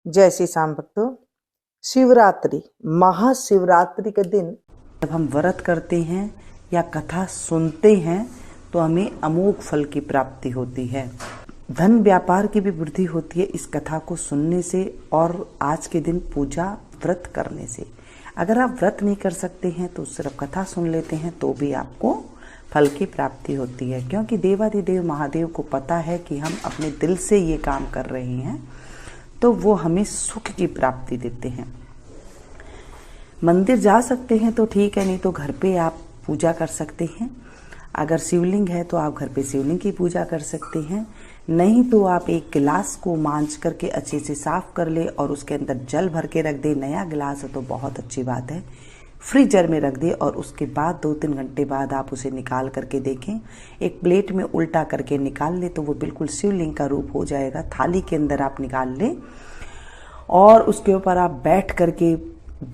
जय श्री श्याम भक्तों। शिवरात्रि, महाशिवरात्रि के दिन जब हम व्रत करते हैं या कथा सुनते हैं तो हमें अमोघ फल की प्राप्ति होती है। धन व्यापार की भी वृद्धि होती है इस कथा को सुनने से और आज के दिन पूजा व्रत करने से। अगर आप व्रत नहीं कर सकते हैं तो सिर्फ कथा सुन लेते हैं तो भी आपको फल की प्राप्ति होती है, क्योंकि देवाधिदेव महादेव को पता है कि हम अपने दिल से ये काम कर रहे हैं तो वो हमें सुख की प्राप्ति देते हैं। मंदिर जा सकते हैं तो ठीक है, नहीं तो घर पे आप पूजा कर सकते हैं। अगर शिवलिंग है तो आप घर पे शिवलिंग की पूजा कर सकते हैं, नहीं तो आप एक गिलास को मांज करके अच्छे से साफ कर ले और उसके अंदर जल भर के रख दे। नया गिलास है तो बहुत अच्छी बात है, फ्रीजर में रख दे और उसके बाद 2-3 घंटे बाद आप उसे निकाल करके देखें। एक प्लेट में उल्टा करके निकाल ले तो वो बिल्कुल शिवलिंग का रूप हो जाएगा। थाली के अंदर आप निकाल लें और उसके ऊपर आप बैठ करके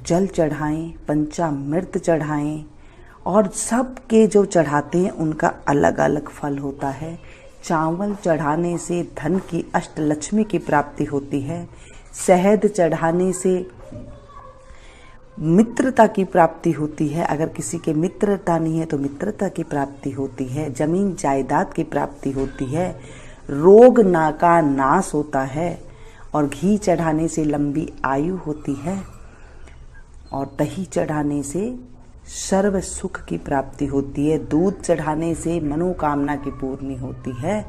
जल चढ़ाएं, पंचामृत चढ़ाएं और सबके जो चढ़ाते हैं उनका अलग अलग फल होता है। चावल चढ़ाने से धन की अष्टलक्ष्मी की प्राप्ति होती है। शहद चढ़ाने से मित्रता की प्राप्ति होती है। अगर किसी के मित्रता नहीं है तो मित्रता की प्राप्ति होती है। जमीन जायदाद की प्राप्ति होती है। रोग का नाश होता है और घी चढ़ाने से लंबी आयु होती है और दही चढ़ाने से सर्व सुख की प्राप्ति होती है। दूध चढ़ाने से मनोकामना की पूर्ति होती है।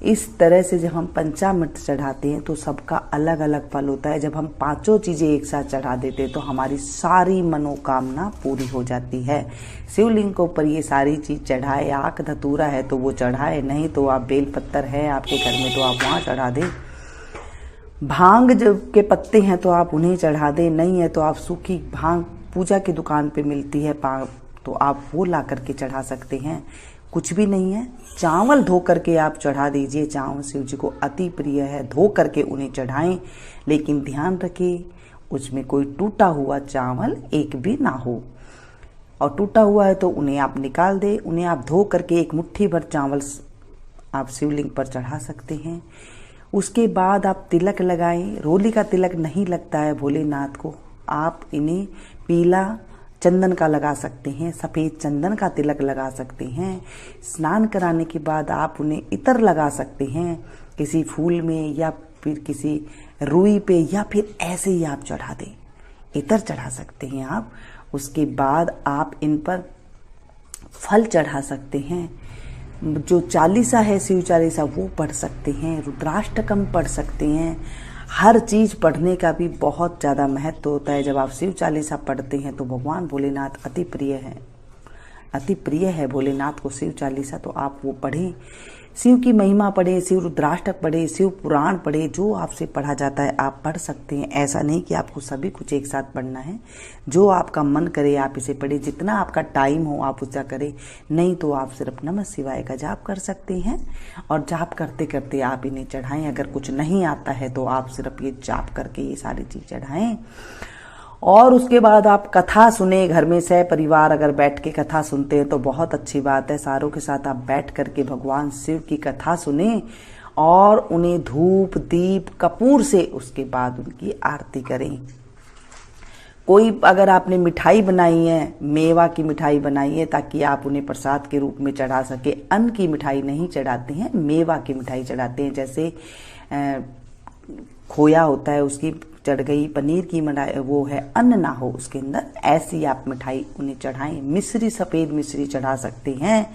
इस तरह से जब हम पंचामृत चढ़ाते हैं तो सबका अलग अलग फल होता है। जब हम 5 चीजें एक साथ चढ़ा देते हैं तो हमारी सारी मनोकामना पूरी हो जाती है। शिवलिंग के ऊपर ये सारी चीज चढ़ाए, आक धतूरा है तो वो चढ़ाए, नहीं तो आप बेलपत्तर है आपके घर में तो आप वहाँ चढ़ा दें। भांग जब के पत्ते हैं तो आप उन्हें चढ़ा दें, नहीं है तो आप सूखी भांग पूजा की दुकान पे मिलती है तो आप वो ला करके चढ़ा सकते हैं। कुछ भी नहीं है, चावल धो करके आप चढ़ा दीजिए। चावल शिव जी को अति प्रिय है, धो करके उन्हें चढ़ाएं, लेकिन ध्यान रखें उसमें कोई टूटा हुआ चावल एक भी ना हो। और टूटा हुआ है तो उन्हें आप निकाल दें। उन्हें आप धो करके एक मुट्ठी भर चावल आप शिवलिंग पर चढ़ा सकते हैं। उसके बाद आप तिलक लगाएं। रोली का तिलक नहीं लगता है भोलेनाथ को, आप इन्हें पीला चंदन का लगा सकते हैं, सफ़ेद चंदन का तिलक लगा सकते हैं। स्नान कराने के बाद आप उन्हें इतर लगा सकते हैं किसी फूल में या फिर किसी रुई पे, या फिर ऐसे ही आप चढ़ा दें, इतर चढ़ा सकते हैं आप। उसके बाद आप इन पर फल चढ़ा सकते हैं। जो चालीसा है शिव चालीसा वो पढ़ सकते हैं, रुद्राष्टकम पढ़ सकते हैं। हर चीज़ पढ़ने का भी बहुत ज़्यादा महत्व होता है। जब आप शिव चालीसा पढ़ते हैं तो भगवान भोलेनाथ अति प्रिय है, अति प्रिय है भोलेनाथ को शिव चालीसा, तो आप वो पढ़ें। शिव की महिमा पढ़ें, शिव रुद्राष्टक पढ़ें, शिव पुराण पढ़ें। जो आपसे पढ़ा जाता है आप पढ़ सकते हैं। ऐसा नहीं कि आपको सभी कुछ एक साथ पढ़ना है। जो आपका मन करे आप इसे पढ़ें, जितना आपका टाइम हो आप उसका करें, नहीं तो आप सिर्फ नमः शिवाय का जाप कर सकते हैं और जाप करते करते आप इन्हें चढ़ाएं। अगर कुछ नहीं आता है तो आप सिर्फ ये जाप करके ये सारी चीज़ चढ़ाएं और उसके बाद आप कथा सुने। घर में सह परिवार अगर बैठ के कथा सुनते हैं तो बहुत अच्छी बात है। सारों के साथ आप बैठ करके भगवान शिव की कथा सुने और उन्हें धूप दीप कपूर से उसके बाद उनकी आरती करें। कोई अगर आपने मिठाई बनाई है, मेवा की मिठाई बनाई है ताकि आप उन्हें प्रसाद के रूप में चढ़ा सके। अन्न की मिठाई नहीं चढ़ाते हैं, मेवा की मिठाई चढ़ाते हैं। जैसे खोया होता है उसकी चढ़ गई, पनीर की मिठाई वो है, अन्न ना हो उसके अंदर, ऐसी आप मिठाई उन्हें चढ़ाएं। मिश्री, सफ़ेद मिश्री चढ़ा सकते हैं,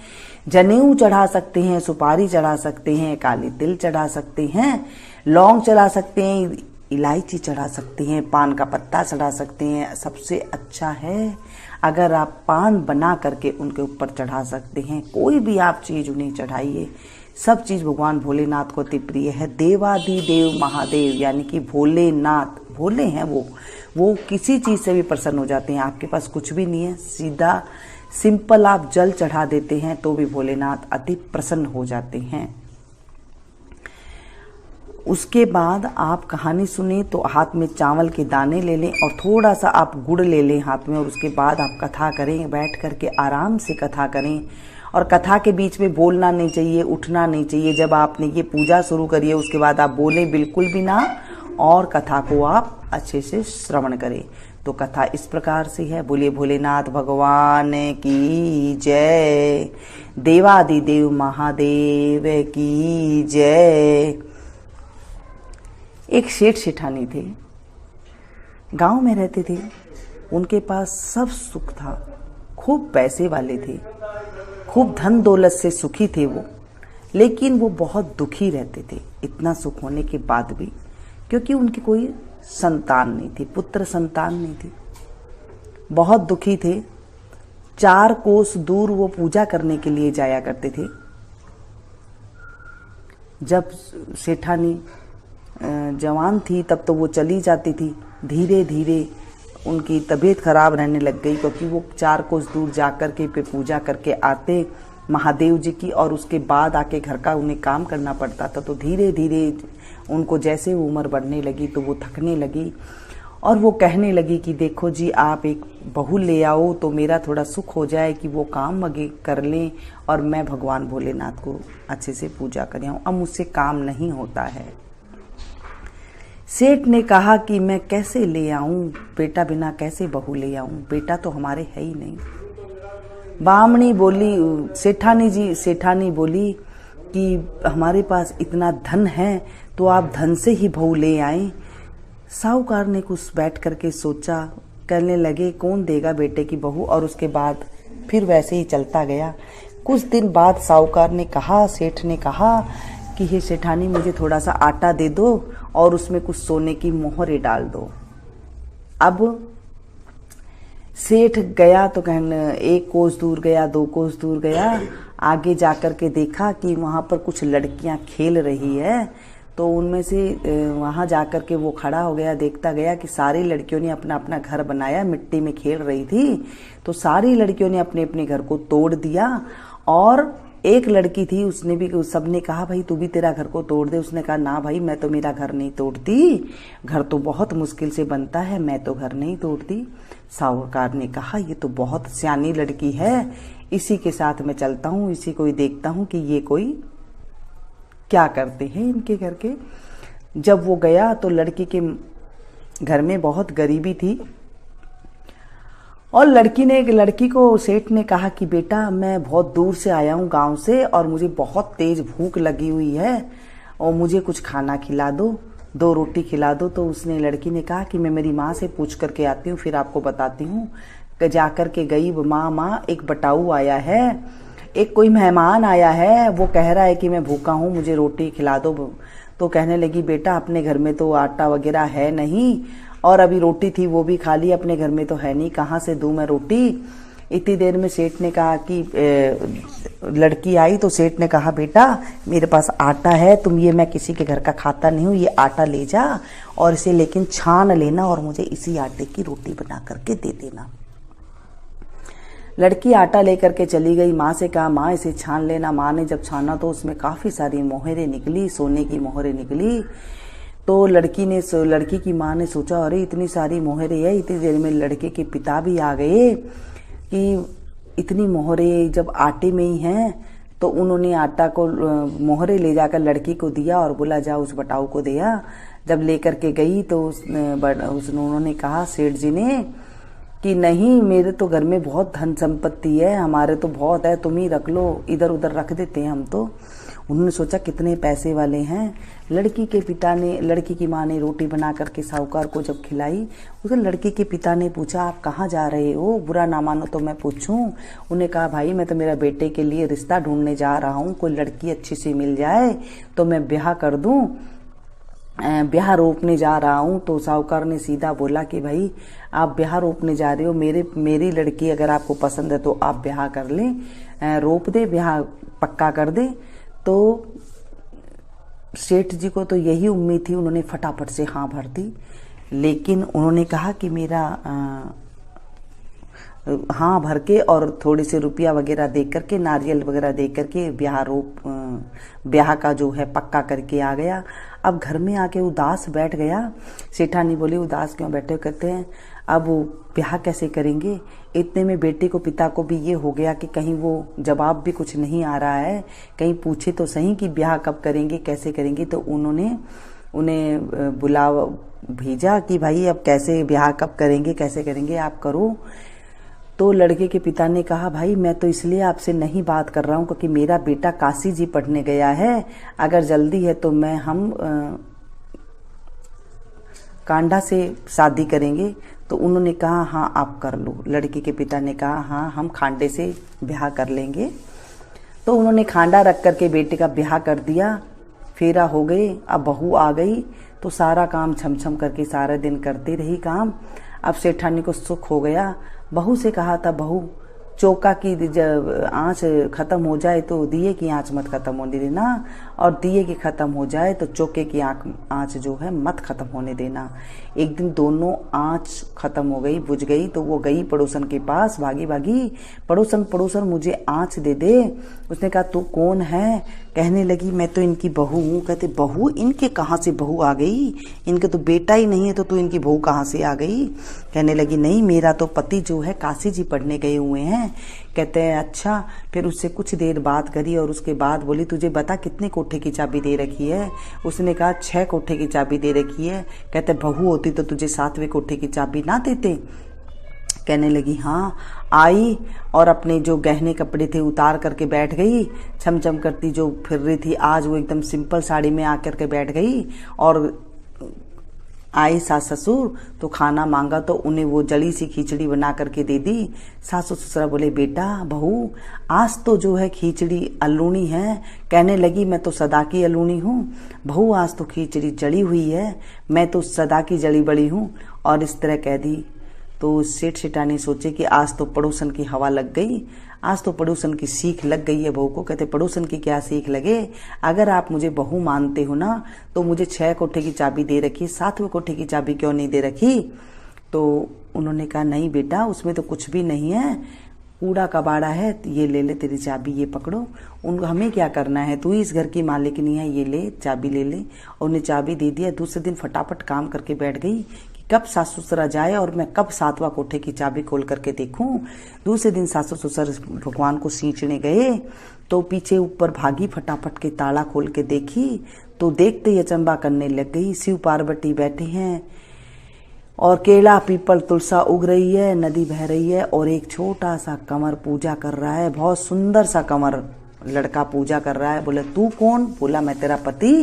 जनेऊ चढ़ा सकते हैं, सुपारी चढ़ा सकते हैं, काली तिल चढ़ा सकते हैं, लौंग चढ़ा सकते हैं, इलायची चढ़ा सकते हैं, पान का पत्ता चढ़ा सकते हैं। सबसे अच्छा है अगर आप पान बना करके उनके ऊपर चढ़ा सकते हैं। कोई भी आप चीज़ उन्हें चढ़ाइए। सब चीज़ भगवान भोलेनाथ को अति प्रिय है। देवाधिदेव महादेव यानी कि भोलेनाथ, भोले हैं वो किसी चीज़ से भी प्रसन्न हो जाते हैं। आपके पास कुछ भी नहीं है, सीधा सिंपल आप जल चढ़ा देते हैं तो भी भोलेनाथ अति प्रसन्न हो जाते हैं। उसके बाद आप कहानी सुने तो हाथ में चावल के दाने ले लें और थोड़ा सा आप गुड़ ले लें हाथ में और उसके बाद आप कथा करें। बैठ करके आराम से कथा करें और कथा के बीच में बोलना नहीं चाहिए, उठना नहीं चाहिए। जब आपने ये पूजा शुरू करी है उसके बाद आप बोलें बिल्कुल भी ना और कथा को आप अच्छे से श्रवण करें। तो कथा इस प्रकार से है। बोलिए भोलेनाथ भगवान की जय, देवादिदेव महादेव की जय। एक सेठ सेठानी थे, गांव में रहते थे। उनके पास सब सुख था, खूब पैसे वाले थे, खूब धन दौलत से सुखी थे वो। लेकिन वो बहुत दुखी रहते थे इतना सुख होने के बाद भी, क्योंकि उनकी कोई संतान नहीं थी, पुत्र संतान नहीं थी। बहुत दुखी थे। 4 कोस दूर वो पूजा करने के लिए जाया करते थे। जब सेठानी जवान थी तब तो वो चली जाती थी। धीरे धीरे उनकी तबीयत खराब रहने लग गई, क्योंकि वो 4 कोस दूर जाकर के पूजा करके आते महादेव जी की, और उसके बाद आके घर का उन्हें काम करना पड़ता था। तो धीरे धीरे उनको जैसे उम्र बढ़ने लगी तो वो थकने लगी, और वो कहने लगी कि देखो जी, आप एक बहू ले आओ तो मेरा थोड़ा सुख हो जाए, कि वो काम मगे कर लें और मैं भगवान भोलेनाथ को अच्छे से पूजा कर आऊं। अब मुझसे काम नहीं होता है। सेठ ने कहा कि मैं कैसे ले आऊं बेटा, बिना कैसे बहू ले आऊं, बेटा तो हमारे है ही नहीं। बामणी बोली, सेठानी बोली कि हमारे पास इतना धन है तो आप धन से ही बहू ले आए। साहूकार ने कुछ बैठ करके सोचा, कहने लगे कौन देगा बेटे की बहू, और उसके बाद फिर वैसे ही चलता गया। कुछ दिन बाद साहूकार ने कहा, सेठ ने कहा कि हे सेठानी, मुझे थोड़ा सा आटा दे दो और उसमें कुछ सोने की मोहरें डाल दो। अब सेठ गया तो कहने 1 कोस दूर गया, 2 कोस दूर गया, आगे जाकर के देखा कि वहां पर कुछ लड़कियां खेल रही है। तो उनमें से वहां जाकर के वो खड़ा हो गया, देखता गया कि सारी लड़कियों ने अपना अपना घर बनाया, मिट्टी में खेल रही थी। तो सारी लड़कियों ने अपने अपने घर को तोड़ दिया, और एक लड़की थी, उसने भी, सबने कहा भाई तू भी तेरा घर को तोड़ दे। उसने कहा ना भाई, मैं तो मेरा घर नहीं तोड़ती, घर तो बहुत मुश्किल से बनता है, मैं तो घर नहीं तोड़ती। साहूकार ने कहा ये तो बहुत सियानी लड़की है, इसी के साथ मैं चलता हूँ, इसी को ही देखता हूँ कि ये कोई क्या करते हैं इनके घर के। जब वो गया तो लड़की के घर में बहुत गरीबी थी, और लड़की को सेठ ने कहा कि बेटा, मैं बहुत दूर से आया हूँ गांव से, और मुझे बहुत तेज भूख लगी हुई है, और मुझे कुछ खाना खिला दो, 2 रोटी खिला दो। तो उसने, लड़की ने कहा कि मैं मेरी माँ से पूछ करके आती हूँ, फिर आपको बताती हूँ। जाकर के गई, माँ एक बटाऊ आया है, एक कोई मेहमान आया है, वो कह रहा है कि मैं भूखा हूँ, मुझे रोटी खिला दो। तो कहने लगी बेटा, अपने घर में तो आटा वगैरह है नहीं, और अभी रोटी थी वो भी खा ली, अपने घर में तो है नहीं, कहाँ से दूं मैं रोटी। इतनी देर में सेठ ने कहा कि लड़की आई, तो सेठ ने कहा बेटा, मेरे पास आटा है, तुम ये, मैं किसी के घर का खाता नहीं हूँ, ये आटा ले जा और इसे लेकिन छान लेना, और मुझे इसी आटे की रोटी बना करके दे देना। लड़की आटा लेकर के चली गई, माँ से कहा माँ इसे छान लेना। माँ ने जब छाना तो उसमें काफी सारी मोहरें निकली, सोने की मोहरें निकली। तो लड़की की माँ ने सोचा, अरे इतनी सारी मोहरें है। इतनी देर में लड़के के पिता भी आ गए कि इतनी मोहरें जब आटे में ही हैं, तो उन्होंने आटा को, मोहरें ले जाकर लड़की को दिया और बोला जा उस बटाऊ को दिया। जब लेकर के गई तो उन्होंने कहा, सेठ जी ने, कि नहीं, मेरे तो घर में बहुत धन संपत्ति है, हमारे तो बहुत है, तुम ही रख लो, इधर उधर रख देते हैं हम तो। उन्होंने सोचा कितने पैसे वाले हैं। लड़की की माँ ने रोटी बना करके साहूकार को जब खिलाई, उसे लड़की के पिता ने पूछा, आप कहाँ जा रहे हो, बुरा ना मानो तो मैं पूछूं। उन्हें कहा, भाई मैं तो मेरा बेटे के लिए रिश्ता ढूंढने जा रहा हूँ, कोई लड़की अच्छी सी मिल जाए तो मैं ब्याह कर दूं, ब्याह रोपने जा रहा हूँ। तो साहूकार ने सीधा बोला कि भाई आप ब्याह रोपने जा रहे हो, मेरी लड़की अगर आपको पसंद है तो आप ब्याह कर लें, रोप दे, ब्याह पक्का कर दे। तो सेठ जी को तो यही उम्मीद थी, उन्होंने फटाफट से हाँ भर दी। लेकिन उन्होंने कहा कि मेरा हाँ भर के और थोड़े से रुपया वगैरह दे करके, नारियल वगैरह दे करके ब्याह का जो है पक्का करके आ गया। अब घर में आके उदास बैठ गया। सेठानी बोली, उदास क्यों बैठे, कहते हैं अब ब्याह कैसे करेंगे। इतने में बेटे को, पिता को भी ये हो गया कि कहीं वो जवाब भी कुछ नहीं आ रहा है, कहीं पूछे तो सही कि ब्याह कब करेंगे, कैसे करेंगे। तो उन्होंने उन्हें बुलाव भेजा कि भाई अब कैसे ब्याह कब करेंगे, कैसे करेंगे, आप करो। तो लड़के के पिता ने कहा भाई मैं तो इसलिए आपसे नहीं बात कर रहा हूँ क्योंकि मेरा बेटा काशी जी पढ़ने गया है, अगर जल्दी है तो हम कांडा से शादी करेंगे। तो उन्होंने कहा हाँ आप कर लो। लड़की के पिता ने कहा हाँ हम खांडे से ब्याह कर लेंगे। तो उन्होंने खांडा रख करके बेटे का ब्याह कर दिया, फेरा हो गए। अब बहू आ गई तो सारा काम छमछम करके सारा दिन करती रही काम। अब सेठानी को सुख हो गया। बहू से कहा था बहू चौका की जब आँच खत्म हो जाए तो दिए की आँच मत खत्म होने देना, और दिए की खत्म हो जाए तो चौके की आँच जो है मत खत्म होने देना। एक दिन दोनों आँच खत्म हो गई, बुझ गई, तो वो गई पड़ोसन के पास भागी भागी, पड़ोसन मुझे आँच दे दे। उसने कहा तू कौन है? कहने लगी मैं तो इनकी बहू हूँ। कहते बहू? इनके कहाँ से बहू आ गई? इनके तो बेटा ही नहीं है तो तू इनकी बहू कहाँ से आ गई? कहने लगी नहीं मेरा तो पति जो है काशी जी पढ़ने गए हुए हैं। कहते हैं अच्छा। फिर उससे कुछ देर बात करी और उसके बाद बोली तुझे बता कितने कोठे की चाबी दे रखी है? उसने कहा 6 कोठे की चाबी दे रखी है। कहते बहू होती तो तुझे 7वें कोठे की चाबी ना देते? कहने लगी हाँ। आई और अपने जो गहने कपड़े थे उतार करके बैठ गई, छमछम करती जो फिर रही थी, आज वो एकदम सिंपल साड़ी में आकर के बैठ गई। और आई सास ससुर तो खाना मांगा तो उन्हें वो जली सी खिचड़ी बना करके दे दी। सासु ससुरा बोले बेटा बहू आज तो जो है खिचड़ी अलूणी है। कहने लगी मैं तो सदा की अलूणी हूँ। बहू आज तो खिचड़ी जली हुई है, मैं तो सदा की जली बड़ी हूँ। और इस तरह कह दी। तो सेठ सेठानी सोचे कि आज तो पड़ोसन की हवा लग गई, आज तो पड़ोसन की सीख लग गई है बहू को। कहते पड़ोसन की क्या सीख लगे, अगर आप मुझे बहू मानते हो ना तो मुझे 6 कोठे की चाबी दे रखी, 7वें कोठे की चाबी क्यों नहीं दे रखी? तो उन्होंने कहा नहीं बेटा उसमें तो कुछ भी नहीं है, कूड़ा कबाड़ा है, ये ले ले तेरी चाबी, ये पकड़ो। उनको हमें क्या करना है, तू ही इस घर की मालिकनी है, ये ले चाबी ले ले। और उन्हें चाबी दे दिया। दूसरे दिन फटाफट काम करके बैठ गई कि कब सासु ससुरा जाए और मैं कब 7वां कोठे की चाबी खोल करके देखूं। दूसरे दिन सासु ससुर भगवान को सींचने गए तो पीछे ऊपर भागी, फटाफट के ताला खोल के देखी तो देखते ही अचंबा करने लग गई। शिव पार्वती बैठे हैं और केला पीपल तुलसा उग रही है, नदी बह रही है और एक छोटा सा कंवर पूजा कर रहा है, बहुत सुंदर सा कंवर लड़का पूजा कर रहा है। बोले तू कौन? बोला मैं तेरा पति।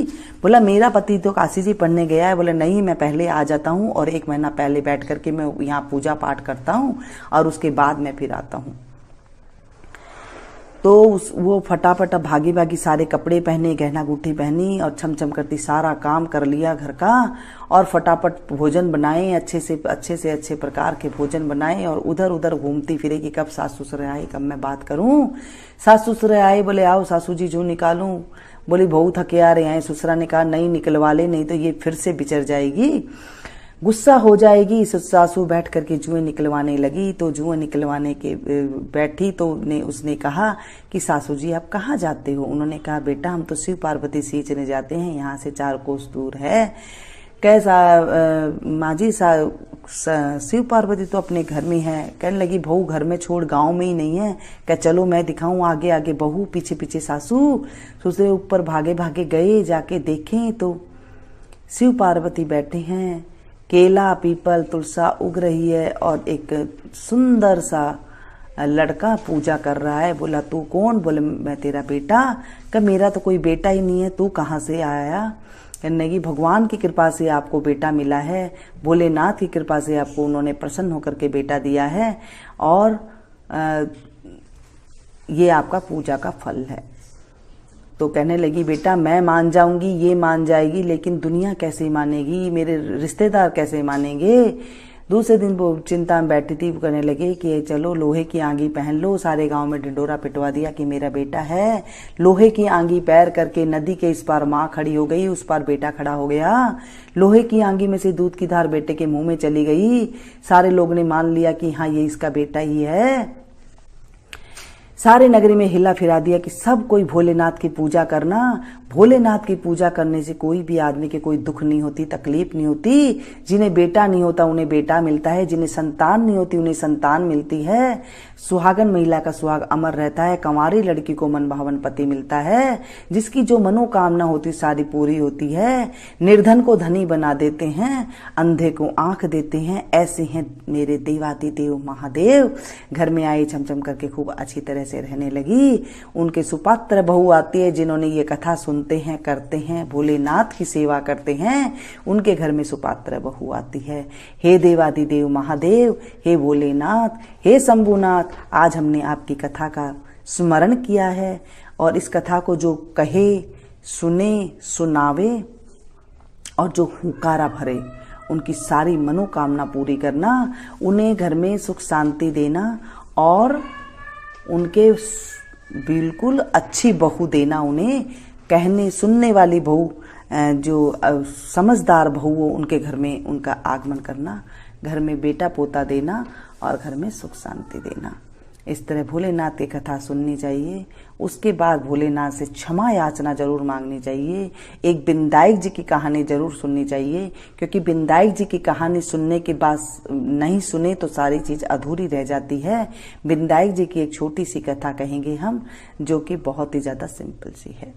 बोला मेरा पति तो काशी जी पढ़ने गया है। बोले नहीं मैं पहले आ जाता हूँ और 1 महीना पहले बैठ करके मैं यहाँ पूजा पाठ करता हूँ और उसके बाद मैं फिर आता हूँ। तो वो फटाफट भागी भागी सारे कपड़े पहने, गहना गुट्ठी पहनी और छमछम करती सारा काम कर लिया घर का और फटाफट भोजन बनाए, अच्छे से अच्छे प्रकार के भोजन बनाए और उधर उधर घूमती फिरे कि कब सासु ससुर आए, कब मैं बात करूं। सासु ससुर आए, बोले आओ सासू जी जूं निकालूं। बोली बहू थके आ रहे हैं। ससुरा ने कहा नहीं निकलवा ले, नहीं तो ये फिर से बिचर जाएगी, गुस्सा हो जाएगी। सासू बैठ करके जुएं निकलवाने लगी। तो जुएं निकलवाने के बैठी तो उसने कहा कि सासू जी आप कहाँ जाते हो? उन्होंने कहा बेटा हम तो शिव पार्वती सींचने जाते हैं, यहाँ से 4 कोस दूर है। कैसा माँ जी शिव पार्वती तो अपने घर में है। कहने लगी बहू घर में छोड़ गांव में ही नहीं है। क्या चलो मैं दिखाऊं, आगे आगे बहू पीछे पीछे सासू। ससुर ऊपर भागे भागे गए, जाके देखें तो शिव पार्वती बैठे हैं, केला पीपल तुलसा उग रही है और एक सुंदर सा लड़का पूजा कर रहा है। बोला तू कौन? बोले मैं तेरा बेटा। क्या मेरा तो कोई बेटा ही नहीं है, तू कहाँ से आया? कहने की भगवान की कृपा से आपको बेटा मिला है, भोलेनाथ की कृपा से आपको उन्होंने प्रसन्न होकर के बेटा दिया है और ये आपका पूजा का फल है। तो कहने लगी बेटा मैं मान जाऊंगी, ये मान जाएगी, लेकिन दुनिया कैसे मानेगी, मेरे रिश्तेदार कैसे मानेंगे? दूसरे दिन वो चिंता में बैठी थी। वो कहने लगे कि चलो लोहे की आंगी पहन लो। सारे गांव में ढिंडोरा पिटवा दिया कि मेरा बेटा है। लोहे की आंगी पैर करके नदी के इस पार माँ खड़ी हो गई, उस पार बेटा खड़ा हो गया। लोहे की आंगी में से दूध की धार बेटे के मुंह में चली गई। सारे लोग ने मान लिया कि हाँ ये इसका बेटा ही है। सारे नगरी में हिला फिरा दिया कि सब कोई भोलेनाथ की पूजा करना। भोलेनाथ की पूजा करने से कोई भी आदमी के कोई दुख नहीं होती, तकलीफ नहीं होती। जिन्हें बेटा नहीं होता उन्हें बेटा मिलता है, जिन्हें संतान नहीं होती उन्हें संतान मिलती है। सुहागन महिला का सुहाग अमर रहता है, कंवारी लड़की को मनभावन पति मिलता है, जिसकी जो मनोकामना होती सारी पूरी होती है। निर्धन को धनी बना देते हैं, अंधे को आंख देते हैं। ऐसे हैं मेरे देवादिदेव महादेव। घर में आई चमचम करके खूब अच्छी तरह से रहने लगी। उनके सुपात्र बहू आती है, जिन्होंने ये कथा सुनते हैं, करते हैं, भोलेनाथ की सेवा करते हैं, उनके घर में सुपात्र बहू आती है। हे देवादिदेव महादेव, हे भोलेनाथ, हे शंभुनाथ, आज हमने आपकी कथा का स्मरण किया है और इस कथा को जो कहे, सुने, सुनावे और जो हुंकारा भरे, उनकी सारी मनोकामना पूरी करना, उन्हें घर में सुख शांति देना और उनके बिल्कुल अच्छी बहू देना, उन्हें कहने सुनने वाली बहू, जो समझदार बहू हो, उनके घर में उनका आगमन करना, घर में बेटा पोता देना और घर में सुख शांति देना। इस तरह भोलेनाथ की कथा सुननी चाहिए। उसके बाद भोलेनाथ से क्षमा याचना जरूर मांगनी चाहिए। एक बिंदाई जी की कहानी जरूर सुननी चाहिए, क्योंकि बिंदाई जी की कहानी सुनने के बाद नहीं सुने तो सारी चीज अधूरी रह जाती है। बिंदाई जी की एक छोटी सी कथा कहेंगे हम, जो कि बहुत ही ज्यादा सिंपल सी है।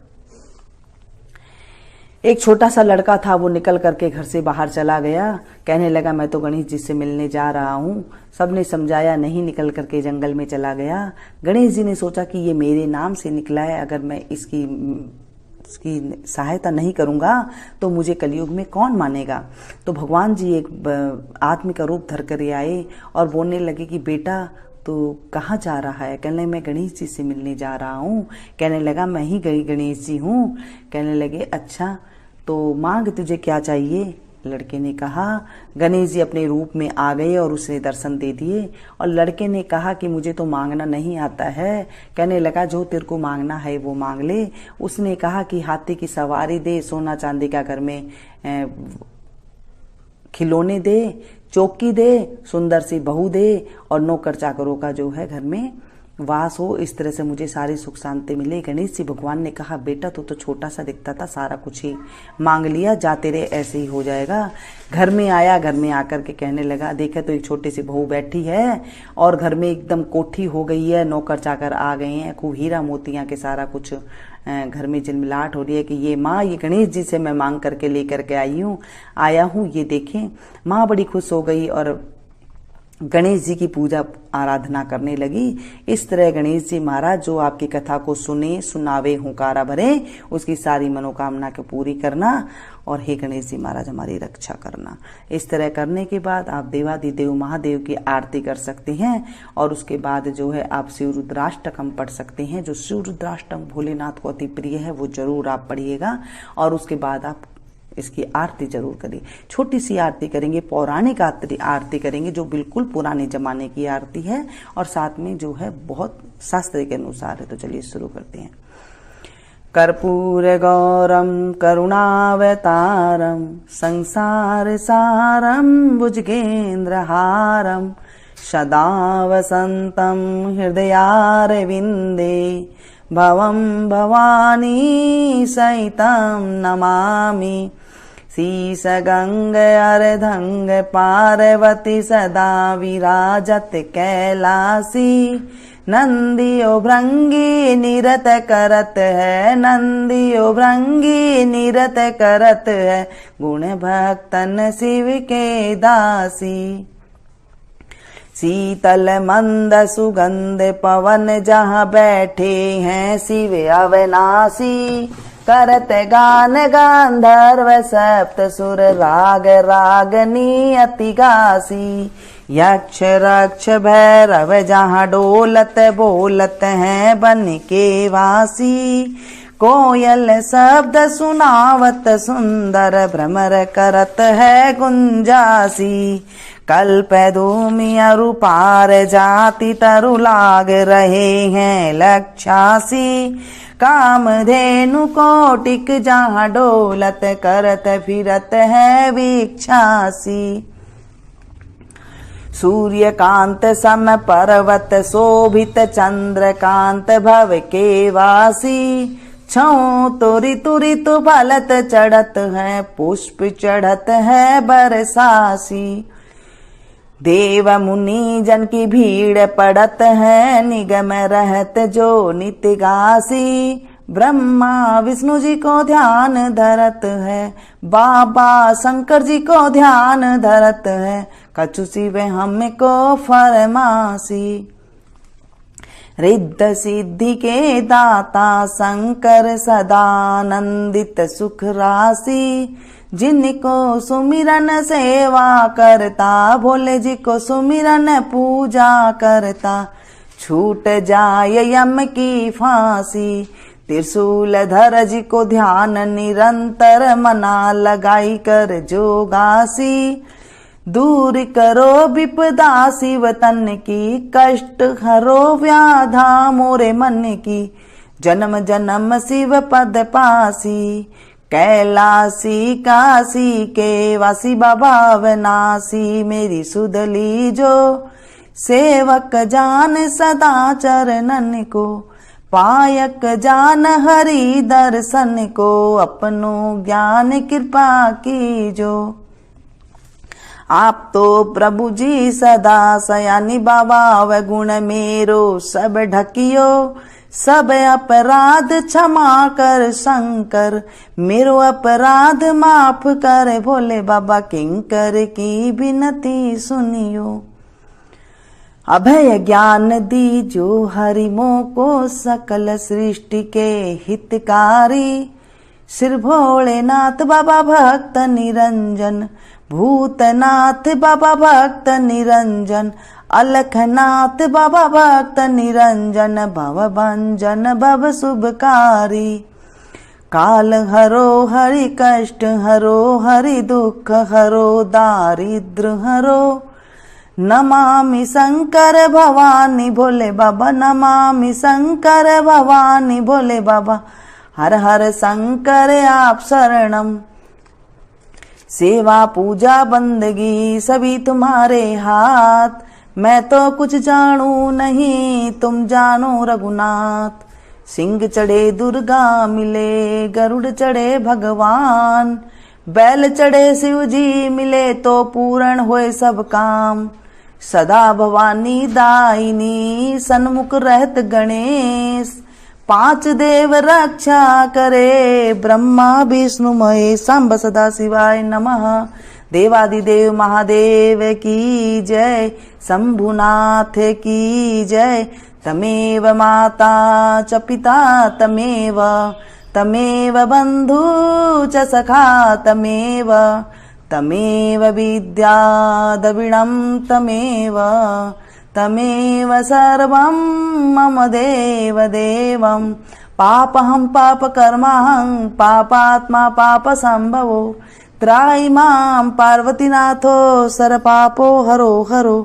एक छोटा सा लड़का था, वो निकल करके घर से बाहर चला गया। कहने लगा मैं तो गणेश जी से मिलने जा रहा हूँ। सबने समझाया नहीं, निकल करके जंगल में चला गया। गणेश जी ने सोचा कि ये मेरे नाम से निकला है, अगर मैं इसकी सहायता नहीं करूंगा तो मुझे कलयुग में कौन मानेगा। तो भगवान जी एक आदमी का रूप धर कर आए और बोलने लगे कि बेटा तो कहाँ जा रहा है। कहने मैं गणेश जी से मिलने जा रहा हूँ। कहने लगा मैं ही गणेश जी हूँ। कहने लगे अच्छा तो मांग, तुझे क्या चाहिए। लड़के ने कहा, गणेश जी अपने रूप में आ गए और उसने दर्शन दे दिए। और लड़के ने कहा कि मुझे तो मांगना नहीं आता है। कहने लगा जो तेरे को मांगना है वो मांग ले। उसने कहा कि हाथी की सवारी दे, सोना चांदी का घर में खिलौने दे, चौकी दे, सुंदर सी बहू दे और नौकर चाकरों का जो है घर में वास हो। इस तरह से मुझे सारी सुख शांति मिले। गणेश जी भगवान ने कहा बेटा तू तो छोटा सा दिखता था, सारा कुछ ही मांग लिया, जा तेरे ऐसे ही हो जाएगा। घर में आया, घर में आकर के कहने लगा देखा तो एक छोटी सी बहू बैठी है और घर में एकदम कोठी हो गई है, नौकर चाकर आ गए हैं, खूब हीरा मोतियां के सारा कुछ घर में झिलमिलाहट हो रही है कि ये माँ, ये गणेश जी से मैं मांग करके लेकर के आया हूँ, ये देखें। माँ बड़ी खुश हो गई और गणेश जी की पूजा आराधना करने लगी। इस तरह गणेश जी महाराज जो आपकी कथा को सुने, सुनावे, हुंकारा भरे, उसकी सारी मनोकामना को पूरी करना और हे गणेश जी महाराज हमारी रक्षा करना। इस तरह करने के बाद आप देवादिदेव महादेव की आरती कर सकते हैं और उसके बाद जो है आप शिव रुद्राष्टकम पढ़ सकते हैं। जो शिव रुद्राष्टकम भोलेनाथ को अति प्रिय है वो जरूर आप पढ़िएगा और उसके बाद आप इसकी आरती जरूर करिए। छोटी सी आरती करेंगे, पौराणिक आरती करेंगे जो बिल्कुल पुराने जमाने की आरती है और साथ में जो है बहुत शास्त्र के अनुसार है। तो चलिए शुरू करते हैं। कर्पूर गौरम करुणावतारम संसार सारम भुजगेन्द्रहारम सदा वसंतम हृदयारविंदे भवं भवानी सहितं नमामि। शीश गंग अर्धंग पार्वती सदा विराजत कैलासी। नंदियो भृंगी निरत करत है, नंदियो भृंगी निरत करत है, गुण भक्तन शिव के दासी। शीतल मंद सुगंध पवन जहाँ बैठे हैं शिव अविनाशी। करत गान गांधर्व सप्त सुर राग रागनी अति गासी। यक्ष रक्ष भैरव जहाँ डोलत बोलत हैं बन के वासी। कोयल शब्द सुनावत सुंदर भ्रमर करत है गुंजासी। कल्प धूमि अरु पार जाति तरु लाग रहे हैं लक्षासी। कामधेनु कोटिक जहाँ डोलत करत फिरत है वीक्षासी। सूर्यकांत सम पर्वत शोभित चंद्रकांत भव के वासी। छाओ तो ऋतु फलत चढ़त है, पुष्प चढ़त है बरसासी। देव मुनि जन की भीड़ पड़त है, निगम रहत जो नित्य गासी। ब्रह्मा विष्णु जी को ध्यान धरत है, बाबा शंकर जी को ध्यान धरत है, कछु शिव हमको फरमासी। रिद्ध सिद्धि के दाता शंकर सदानंदित सुख राशि। जिनको सुमिरन सेवा करता, भोले जी को सुमिरन पूजा करता, छूट जाय यम की फांसी। त्रिशूल धर जी को ध्यान निरंतर मना लगाई कर जोगासी। दूर करो विपदा शिव तन की, कष्ट हरो व्याधा मोरे मन की। जन्म जन्म शिव पद पासी, कैलासी काशी के वासी बाबा अविनाशी। मेरी सुध लीजो सेवक जान सदा चरणन को, पायक जान हरि दर्शन को, अपनो ज्ञान कृपा कीजो। आप तो प्रभु जी सदा सयानी बाबा, व गुण मेरो सब ढकियो। सब अपराध क्षमा कर शंकर, मेरो अपराध माफ कर भोले बाबा। किंकर की विनती सुनियो, अभय ज्ञान दीजो हरिमो को, सकल सृष्टि के हितकारी। सिर भोलेनाथ बाबा भक्त निरंजन, भूतनाथ बाबा भक्त निरंजन, अलखनाथ बाबा भक्त निरंजन। भव भंजन भव शुभकारी, काल हरो हरि कष्ट हरो, हरि दुख हरो दारिद्र हरो। नमामि शंकर भवानी भोले बाबा, नमामि शंकर भवानी भोले बाबा। हर हर शंकर आप शरणम, सेवा पूजा बंदगी सभी तुम्हारे हाथ। मैं तो कुछ जानू नहीं, तुम जानो रघुनाथ। सिंह चढ़े दुर्गा मिले, गरुड़ चढ़े भगवान। बैल चढ़े शिव जी मिले, तो पूर्ण होए सब काम। सदा भवानी दायिनी, सन्मुख रहत गणेश। 5 देव रक्षा करे, ब्रह्मा विष्णु महेश। सांब सदा शिवाय नमः। देवादिदेव महादेव की जय, शंभुनाथ की जय। तमेव माता च पिता तमेव, तमेव बंधु च सखा तमेव, तमेव विद्या द्रविणं तमेव, तमेव सर्वं मम देव देवं। पापहं पापकर्माहं, पापात्मा पापसंभवो। त्राहि मां पार्वतीनाथो, सर्वपापो हरो हरो।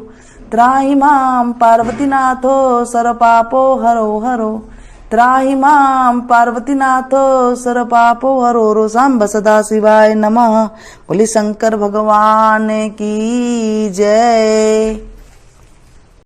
त्राहि मां पार्वतीनाथो, सर्वपापो हरो हरो। त्राहि मां पार्वतीनाथो, सर्वपापो हरो हरो। सांब सदा शिवाय नमः। बोले शंकर भगवान की जय।